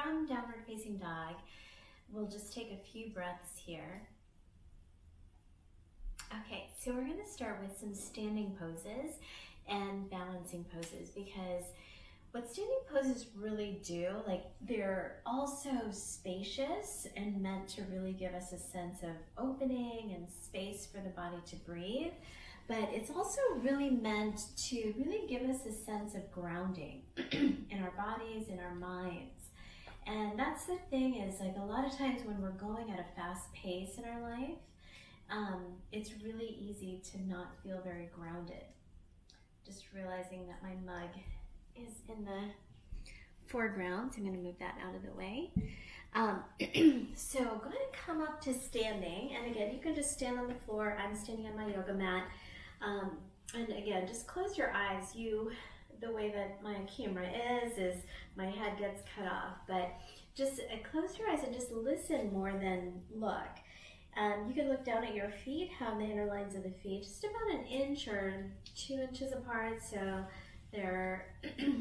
from downward facing dog, we'll just take a few breaths here. Okay, so we're going to start with some standing poses and balancing poses, because what standing poses really do, like, they're also spacious and meant to really give us a sense of opening and space for the body to breathe, but it's also really meant to really give us a sense of grounding in our bodies, in our minds. And that's the thing, is like a lot of times when we're going at a fast pace in our life, it's really easy to not feel very grounded. Just realizing that my mug is in the foreground, so I'm going to move that out of the way. So go ahead and come up to standing, and again, you can just stand on the floor. I'm standing on my yoga mat, and again, just close your eyes. The way that my camera is my head gets cut off, but just close your eyes and just listen more than look. You can look down at your feet, have the inner lines of the feet just about 1 inch or 2 inches apart, so they're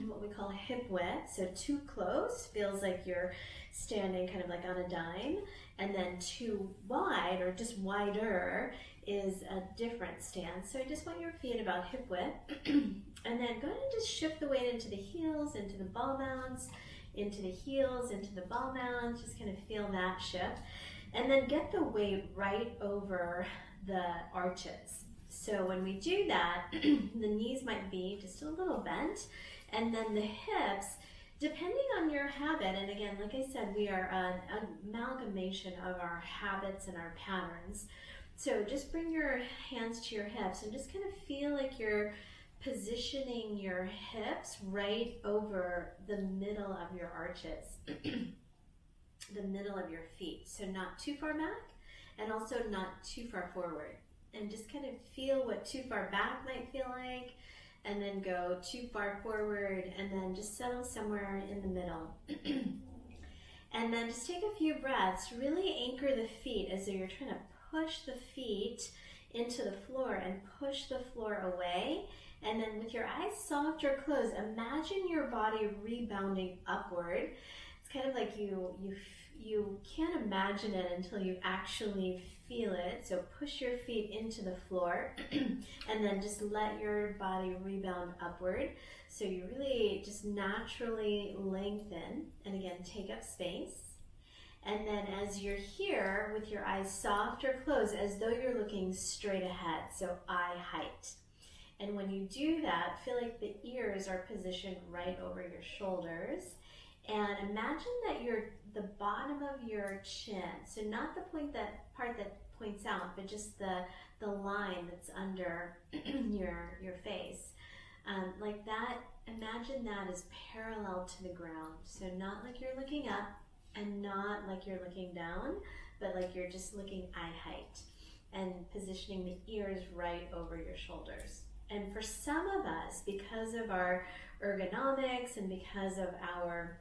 what we call hip width. So too close feels like you're standing kind of like on a dime, and then too wide or just wider is a different stance. So I just want your feet about hip width, and then go ahead and just shift the weight into the heels, into the ball mounts, into the heels, into the ball mounts. Just kind of feel that shift. And then get the weight right over the arches. So when we do that, the knees might be just a little bent, and then the hips, depending on your habit, and again, like I said, we are an amalgamation of our habits and our patterns. So just bring your hands to your hips and just kind of feel like you're positioning your hips right over the middle of your arches. The middle of your feet, so not too far back and also not too far forward, and just kind of feel what too far back might feel like, and then go too far forward, and then just settle somewhere in the middle. And then just take a few breaths, really anchor the feet as though you're trying to push the feet into the floor and push the floor away. And then with your eyes soft or closed, imagine your body rebounding upward. It's kind of like you can't imagine it until you actually feel it. So push your feet into the floor and then just let your body rebound upward. So you really just naturally lengthen and again take up space. And then as you're here with your eyes soft or closed, as though you're looking straight ahead, so eye height. And when you do that, feel like the ears are positioned right over your shoulders. And imagine that the bottom of your chin, so not the part that points out, but just the line that's under your face. Like that, imagine that is parallel to the ground. So not like you're looking up and not like you're looking down, but like you're just looking eye height and positioning the ears right over your shoulders. And for some of us, because of our ergonomics and because of our,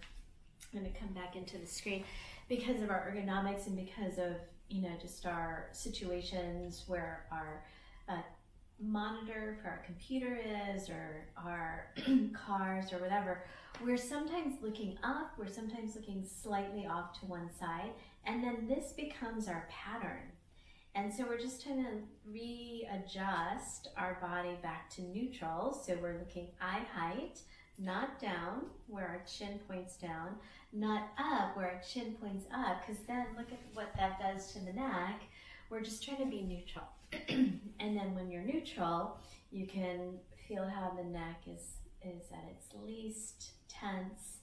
I'm going to come back into the screen, because of our ergonomics and because of, just our situations where our monitor for our computer is, or our cars or whatever, we're sometimes looking up, we're sometimes looking slightly off to one side, and then this becomes our pattern. And so we're just trying to readjust our body back to neutral. So we're looking eye height, not down where our chin points down, not up where our chin points up, because then look at what that does to the neck. We're just trying to be neutral. And then when you're neutral, you can feel how the neck is at its least tense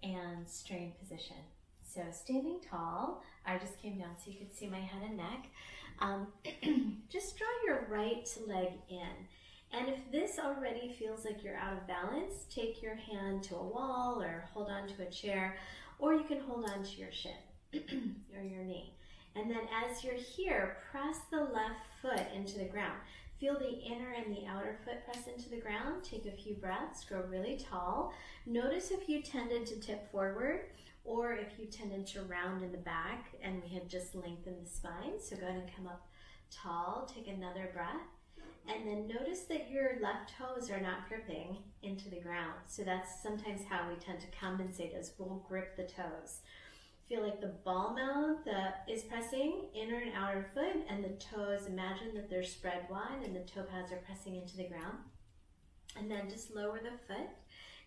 and strained position. So standing tall, I just came down so you could see my head and neck. Just draw your right leg in. And if this already feels like you're out of balance, take your hand to a wall or hold on to a chair, or you can hold on to your shin or your knee. And then as you're here, press the left foot into the ground. Feel the inner and the outer foot press into the ground. Take a few breaths, grow really tall. Notice if you tended to tip forward or if you tended to round in the back and we had just lengthened the spine. So go ahead and come up tall. Take another breath. And then notice that your left toes are not gripping into the ground. So that's sometimes how we tend to compensate, is we'll grip the toes. Feel like the ball mount is pressing inner and outer foot, and the toes, imagine that they're spread wide and the toe pads are pressing into the ground. And then just lower the foot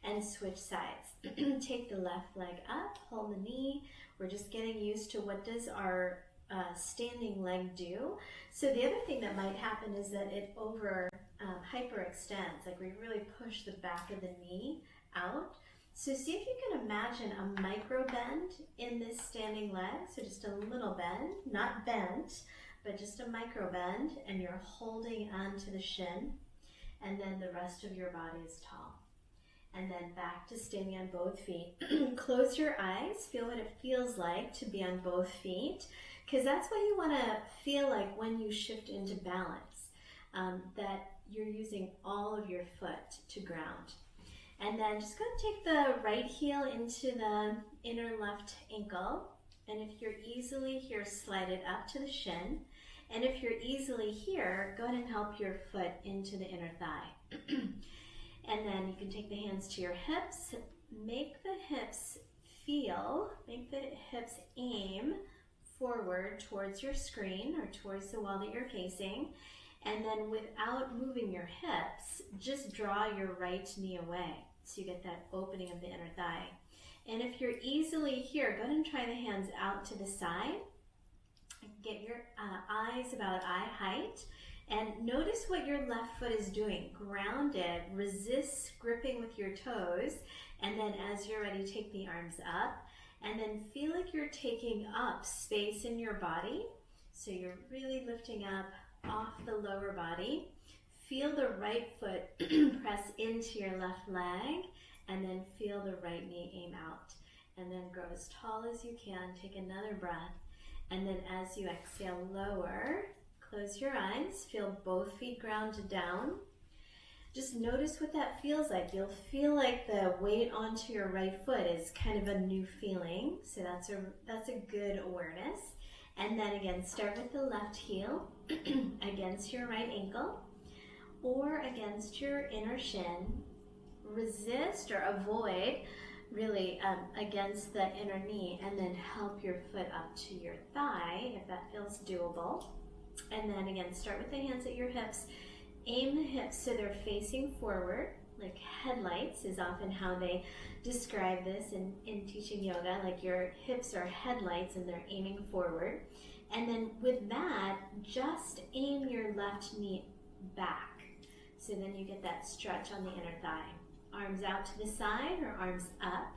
and switch sides. Take the left leg up, hold the knee. We're just getting used to what does our standing leg do. So the other thing that might happen is that it hyperextends, like we really push the back of the knee out. So see if you can imagine a micro bend in this standing leg. So just a little bend, not bent, but just a micro bend, and you're holding onto the shin, and then the rest of your body is tall. And then back to standing on both feet. Close your eyes, feel what it feels like to be on both feet, because that's what you want to feel like when you shift into balance, that you're using all of your foot to ground. And then just go and take the right heel into the inner left ankle. And if you're easily here, slide it up to the shin. And if you're easily here, go ahead and help your foot into the inner thigh. And then you can take the hands to your hips. Make the hips aim forward towards your screen or towards the wall that you're facing. And then without moving your hips, just draw your right knee away so you get that opening of the inner thigh. And if you're easily here, go ahead and try the hands out to the side. Get your eyes about eye height. And notice what your left foot is doing. Grounded, resist gripping with your toes. And then as you're ready, take the arms up. And then feel like you're taking up space in your body. So you're really lifting up off the lower body. Feel the right foot press into your left leg, and then feel the right knee aim out. And then grow as tall as you can. Take another breath. And then as you exhale, lower. Close your eyes. Feel both feet grounded down. Just notice what that feels like. You'll feel like the weight onto your right foot is kind of a new feeling. So that's a good awareness. And then again, start with the left heel against your right ankle or against your inner shin. Resist or avoid really against the inner knee, and then help your foot up to your thigh if that feels doable. And then again, start with the hands at your hips. Aim the hips so they're facing forward, like headlights is often how they describe this in teaching yoga, like your hips are headlights and they're aiming forward. And then with that, just aim your left knee back. So then you get that stretch on the inner thigh. Arms out to the side or arms up.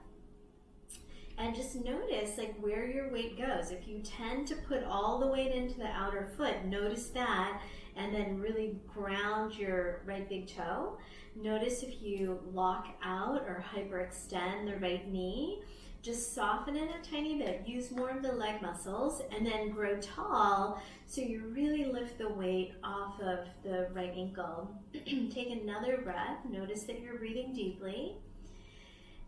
And just notice like where your weight goes. If you tend to put all the weight into the outer foot, notice that, and then really ground your right big toe. Notice if you lock out or hyperextend the right knee, just soften it a tiny bit. Use more of the leg muscles, and then grow tall so you really lift the weight off of the right ankle. Take another breath. Notice that you're breathing deeply.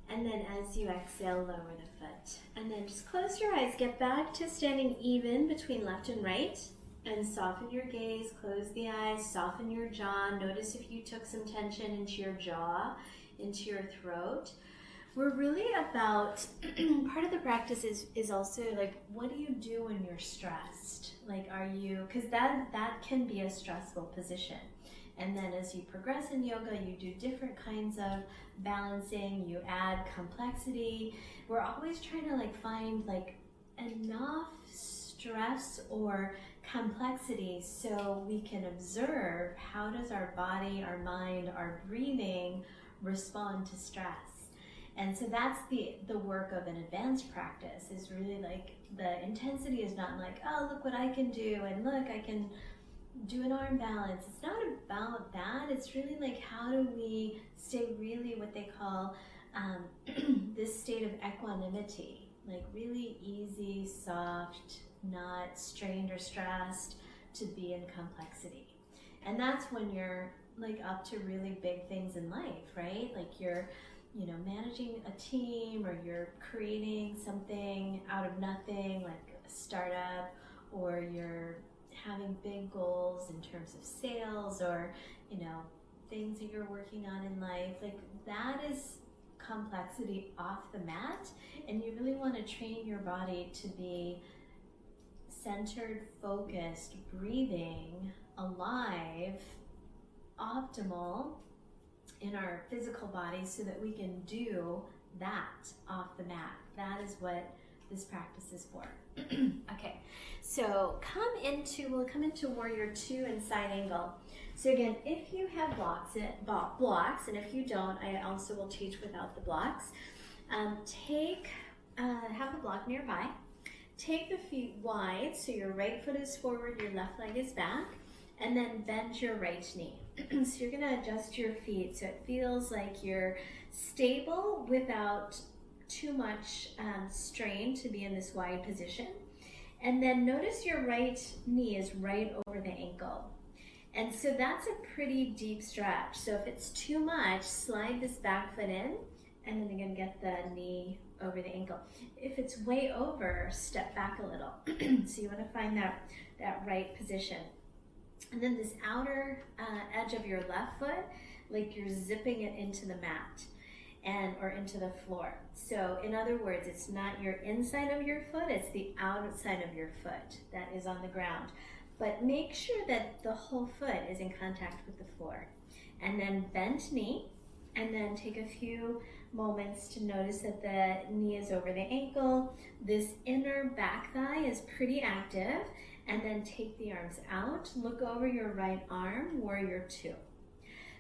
And then as you exhale, lower the foot. And then just close your eyes. Get back to standing even between left and right. And soften your gaze, close the eyes, soften your jaw. Notice if you took some tension into your jaw, into your throat. We're really about, part of the practice is also like, what do you do when you're stressed? Like, are you, because that can be a stressful position. And then as you progress in yoga, you do different kinds of balancing, you add complexity. We're always trying to like find like enough stress or complexity so we can observe how does our body, our mind, our breathing respond to stress. And so that's the work of an advanced practice, is really like the intensity is not like, oh, look what I can do, and look, I can do an arm balance. It's not about that. It's really like, how do we stay really what they call this state of equanimity, like really easy, soft, not strained or stressed, to be in complexity. And that's when you're like up to really big things in life, right? Like you're, managing a team, or you're creating something out of nothing, like a startup, or you're having big goals in terms of sales or, things that you're working on in life, like that is complexity off the mat, and you really want to train your body to be centered, focused, breathing, alive, optimal in our physical body so that we can do that off the mat. That is what this practice is for. Okay, so we'll come into Warrior Two in side angle. So again, if you have blocks, and if you don't, I also will teach without the blocks. Have the block nearby. Take the feet wide, so your right foot is forward, your left leg is back, and then bend your right knee. So you're gonna adjust your feet so it feels like you're stable without too much strain to be in this wide position. And then notice your right knee is right over the ankle. And so that's a pretty deep stretch. So if it's too much, slide this back foot in, and then again, get the knee over the ankle. If it's way over, step back a little. So you want to find that right position. And then this outer edge of your left foot, like you're zipping it into the mat or into the floor. So in other words, it's not your inside of your foot, it's the outside of your foot that is on the ground. But make sure that the whole foot is in contact with the floor. And then bent knee, and then take a few moments to notice that the knee is over the ankle. This inner back thigh is pretty active. And then take the arms out. Look over your right arm, Warrior Two.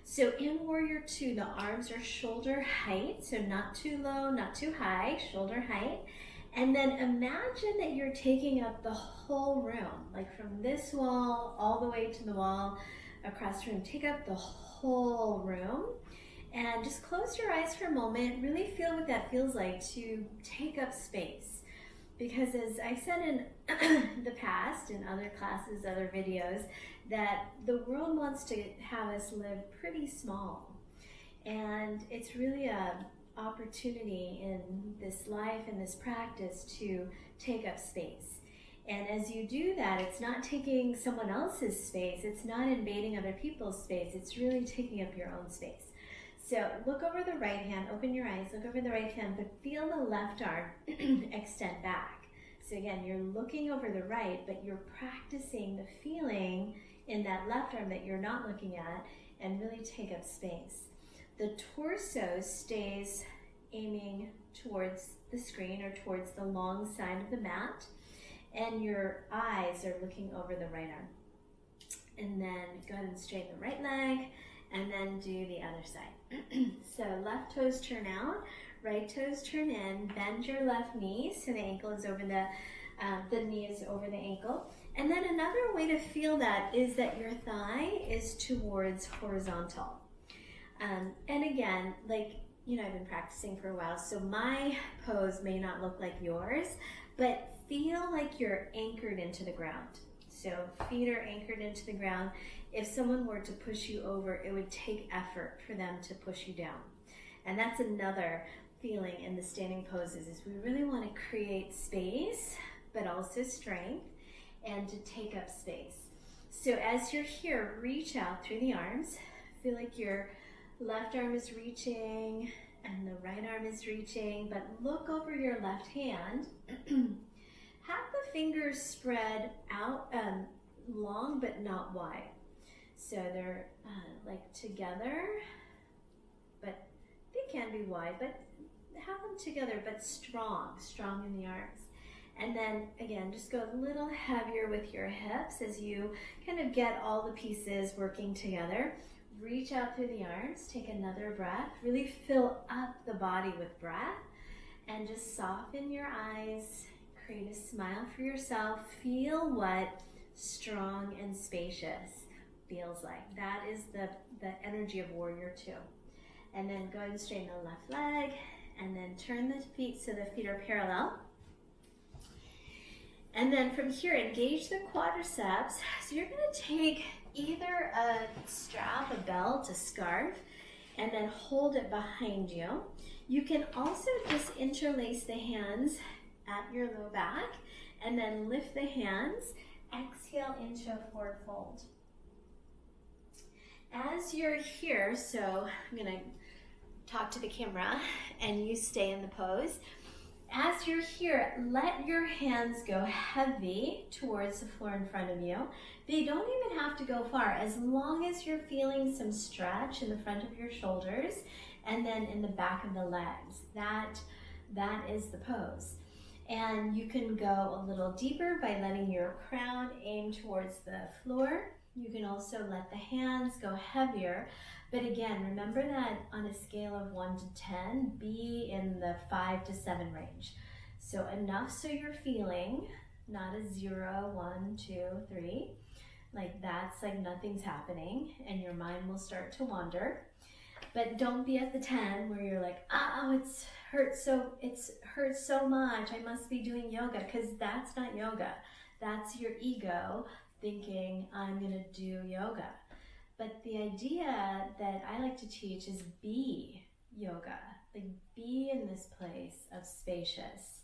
So in Warrior Two, the arms are shoulder height, so not too low, not too high, shoulder height. And then imagine that you're taking up the whole room, like from this wall all the way to the wall across the room. Take up the whole room and just close your eyes for a moment. Really feel what that feels like to take up space. Because as I said in the past, in other classes, other videos, that the world wants to have us live pretty small. And it's really an opportunity in this life and this practice to take up space. And as you do that, it's not taking someone else's space, it's not invading other people's space, it's really taking up your own space. So look over the right hand, open your eyes, look over the right hand, but feel the left arm extend back. So again, you're looking over the right, but you're practicing the feeling in that left arm that you're not looking at, and really take up space. The torso stays aiming towards the screen or towards the long side of the mat, and your eyes are looking over the right arm. And then go ahead and straighten the right leg, and then do the other side. So left toes turn out, right toes turn in, bend your left knee so the ankle is over the knee is over the ankle. And then another way to feel that is that your thigh is towards horizontal. And again, like, I've been practicing for a while, so my pose may not look like yours, but feel like you're anchored into the ground. So feet are anchored into the ground. If someone were to push you over, it would take effort for them to push you down. And that's another feeling in the standing poses, is we really want to create space, but also strength, and to take up space. So as you're here, reach out through the arms. Feel like your left arm is reaching and the right arm is reaching, but look over your left hand. Have the fingers spread out long but not wide. So they're like together, but they can be wide, but have them together, but strong in the arms. And then again, just go a little heavier with your hips as you kind of get all the pieces working together. Reach out through the arms, take another breath, really fill up the body with breath, and just soften your eyes, create a smile for yourself. Feel what strong and spacious feels like. That is the energy of Warrior Two. And then go ahead and straighten the left leg, and then turn the feet so the feet are parallel. And then from here, engage the quadriceps. So you're going to take either a strap, a belt, a scarf, and then hold it behind you. You can also just interlace the hands at your low back, and then lift the hands exhale into a forward fold. As you're here, so I'm gonna talk to the camera and you stay in the pose. As you're here, let your hands go heavy towards the floor in front of you. They don't even have to go far, as long as you're feeling some stretch in the front of your shoulders and then in the back of the legs. That is the pose. And you can go a little deeper by letting your crown aim towards the floor. You can also let the hands go heavier. But again, remember that on a scale of 1 to 10, be in the 5 to 7 range. So enough so you're feeling, not a 0, 1, 2, 3. Like that's like nothing's happening and your mind will start to wander. But don't be at the 10 where you're like, oh, it hurts so much, I must be doing yoga, because that's not yoga. That's your ego thinking, I'm gonna do yoga. But the idea that I like to teach is be yoga. Like be in this place of spacious.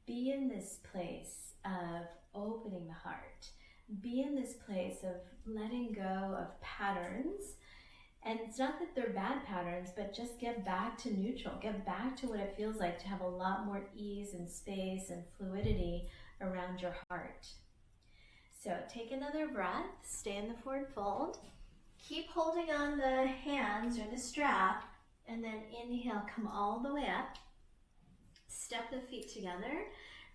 Be in this place of opening the heart. Be in this place of letting go of patterns. And it's not that they're bad patterns, but just get back to neutral. Get back to what it feels like to have a lot more ease and space and fluidity around your heart. So take another breath. Stay in the forward fold. Keep holding on the hands or the strap, and then inhale, come all the way up. Step the feet together.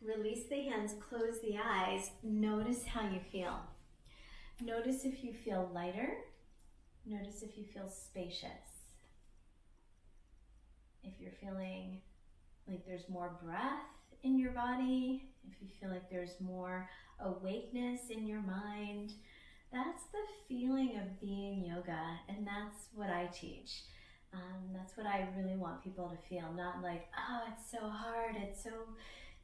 Release the hands, close the eyes. Notice how you feel. Notice if you feel lighter. Notice if you feel spacious. If you're feeling like there's more breath in your body, if you feel like there's more awakeness in your mind, that's the feeling of being yoga, and that's what I teach. That's what I really want people to feel, not like, oh, it's so hard, it's so,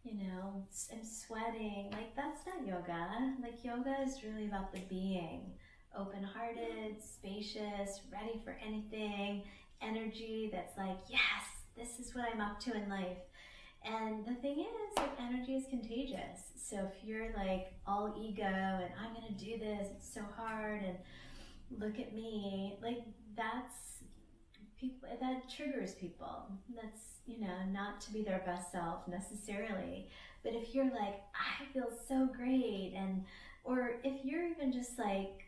I'm sweating. Like, that's not yoga. Like, yoga is really about the being. Open-hearted, spacious, ready for anything, energy that's like, yes, this is what I'm up to in life. And the thing is, like, energy is contagious. So if you're like all ego and I'm gonna do this, it's so hard and look at me, like that triggers people. That's, not to be their best self necessarily. But if you're like, I feel so great, or if you're even just like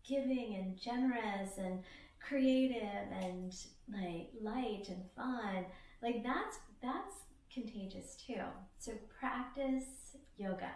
giving and generous and creative and like light and fun, like that's contagious too. So practice yoga.